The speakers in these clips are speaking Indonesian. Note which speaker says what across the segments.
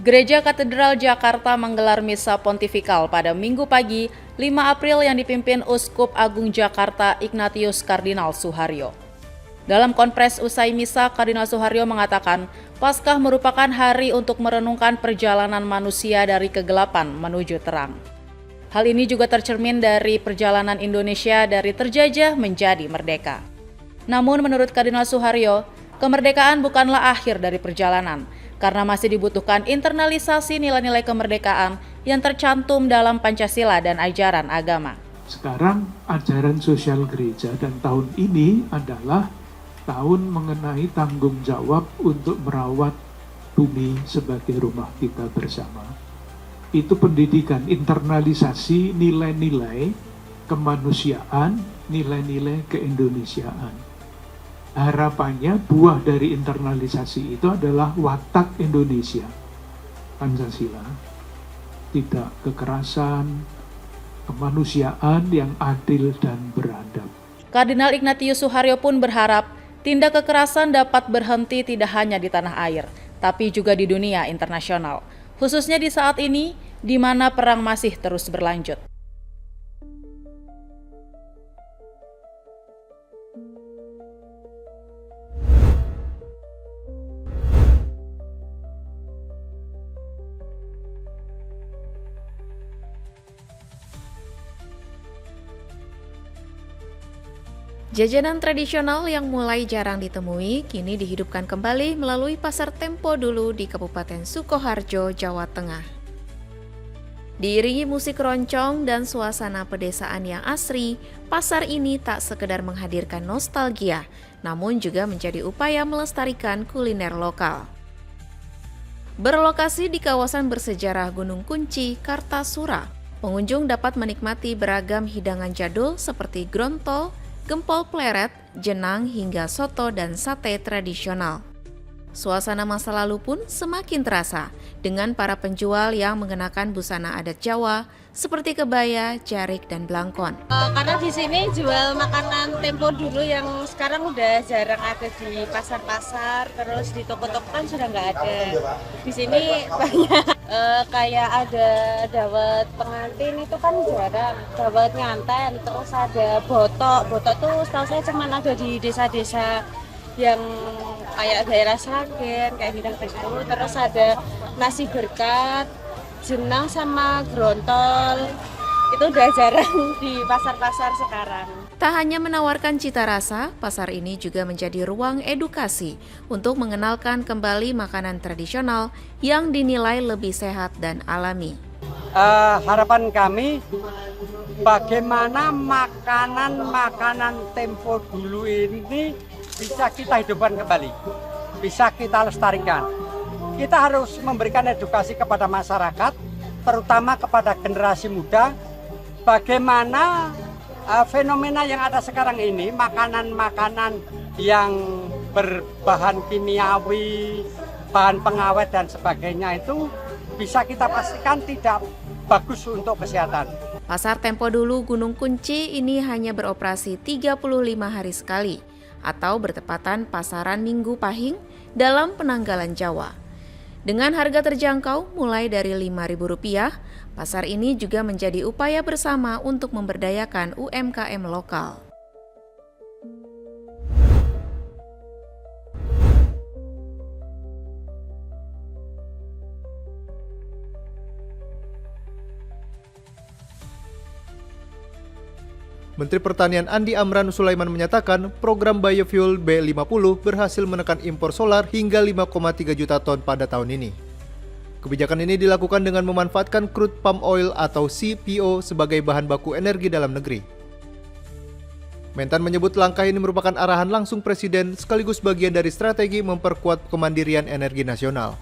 Speaker 1: Gereja Katedral Jakarta menggelar misa pontifikal pada Minggu pagi 5 April yang dipimpin Uskup Agung Jakarta Ignatius Kardinal Suharyo. Dalam konferensi usai misa, Kardinal Suharyo mengatakan, Paskah merupakan hari untuk merenungkan perjalanan manusia dari kegelapan menuju terang. Hal ini juga tercermin dari perjalanan Indonesia dari terjajah menjadi merdeka. Namun menurut Kardinal Suharyo, kemerdekaan bukanlah akhir dari perjalanan, karena masih dibutuhkan internalisasi nilai-nilai kemerdekaan yang tercantum dalam Pancasila dan ajaran agama.
Speaker 2: Sekarang ajaran sosial gereja dan tahun ini adalah tahun mengenai tanggung jawab untuk merawat bumi sebagai rumah kita bersama. Itu pendidikan, internalisasi nilai-nilai kemanusiaan, nilai-nilai keindonesiaan. Harapannya buah dari internalisasi itu adalah watak Indonesia, Pancasila. Tidak kekerasan, kemanusiaan yang adil dan beradab.
Speaker 1: Kardinal Ignatius Suharyo pun berharap tindak kekerasan dapat berhenti tidak hanya di tanah air, tapi juga di dunia internasional, khususnya di saat ini di mana perang masih terus berlanjut.
Speaker 3: Jajanan tradisional yang mulai jarang ditemui kini dihidupkan kembali melalui Pasar Tempo Dulu di Kabupaten Sukoharjo, Jawa Tengah. Diiringi musik roncong dan suasana pedesaan yang asri, pasar ini tak sekedar menghadirkan nostalgia, namun juga menjadi upaya melestarikan kuliner lokal. Berlokasi di kawasan bersejarah Gunung Kunci, Kartasura, pengunjung dapat menikmati beragam hidangan jadul seperti grontol, gempol pleret, jenang hingga soto dan sate tradisional. Suasana masa lalu pun semakin terasa dengan para penjual yang mengenakan busana adat Jawa seperti kebaya, jarik, dan blangkon.
Speaker 4: Karena di sini jual makanan tempo dulu yang sekarang udah jarang ada di pasar-pasar, terus di toko-toko kan sudah nggak ada. Di sini banyak kayak ada dawet pengantin itu kan jarang, dawet nganten, terus ada botok. Botok tuh setahu saya cuma ada di desa-desa yang kayak daerah Sragen, kayak bidang itu. Terus ada nasi berkat, jenang sama grontol. Itu udah jarang di pasar-pasar sekarang.
Speaker 3: Tak hanya menawarkan cita rasa, pasar ini juga menjadi ruang edukasi untuk mengenalkan kembali makanan tradisional yang dinilai lebih sehat dan alami.
Speaker 5: Harapan kami bagaimana makanan-makanan tempo dulu ini bisa kita hidupkan kembali, bisa kita lestarikan. Kita harus memberikan edukasi kepada masyarakat, terutama kepada generasi muda, bagaimana fenomena yang ada sekarang ini, makanan-makanan yang berbahan kimiawi, bahan pengawet dan sebagainya itu bisa kita pastikan tidak bagus untuk kesehatan.
Speaker 3: Pasar Tempo Dulu Gunung Kunci ini hanya beroperasi 35 hari sekali atau bertepatan pasaran Minggu Pahing dalam penanggalan Jawa. Dengan harga terjangkau mulai dari Rp5.000, pasar ini juga menjadi upaya bersama untuk memberdayakan UMKM lokal.
Speaker 6: Menteri Pertanian Andi Amran Sulaiman menyatakan program biofuel B50 berhasil menekan impor solar hingga 5,3 juta ton pada tahun ini. Kebijakan ini dilakukan dengan memanfaatkan crude palm oil atau CPO sebagai bahan baku energi dalam negeri. Mentan menyebut langkah ini merupakan arahan langsung Presiden sekaligus bagian dari strategi memperkuat kemandirian energi nasional.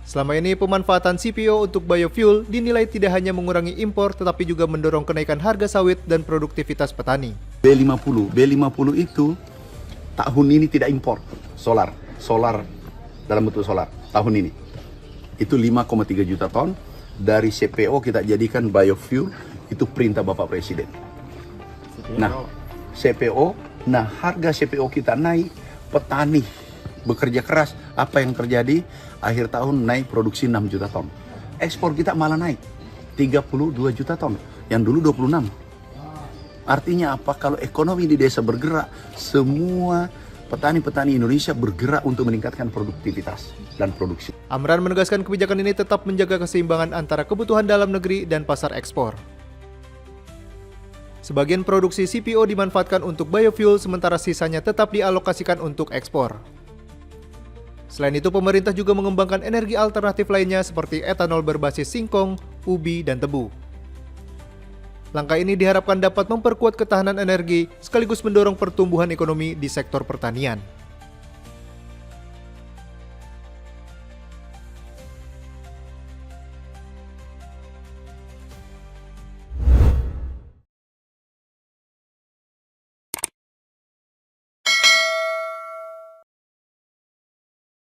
Speaker 6: Selama ini pemanfaatan CPO untuk biofuel dinilai tidak hanya mengurangi impor tetapi juga mendorong kenaikan harga sawit dan produktivitas petani.
Speaker 7: B50 itu tahun ini tidak impor solar dalam bentuk solar tahun ini. Itu 5,3 juta ton dari CPO kita jadikan biofuel, itu perintah Bapak Presiden. Nah, CPO, harga CPO kita naik, petani bekerja keras. Apa yang terjadi? Akhir tahun naik produksi 6 juta ton. Ekspor kita malah naik 32 juta ton, yang dulu 26. Artinya apa? Kalau ekonomi di desa bergerak, semua petani-petani Indonesia bergerak untuk meningkatkan produktivitas dan produksi.
Speaker 6: Amran menegaskan kebijakan ini tetap menjaga keseimbangan antara kebutuhan dalam negeri dan pasar ekspor. Sebagian produksi CPO dimanfaatkan untuk biofuel, sementara sisanya tetap dialokasikan untuk ekspor. Selain itu, pemerintah juga mengembangkan energi alternatif lainnya seperti etanol berbasis singkong, ubi, dan tebu. Langkah ini diharapkan dapat memperkuat ketahanan energi sekaligus mendorong pertumbuhan ekonomi di sektor pertanian.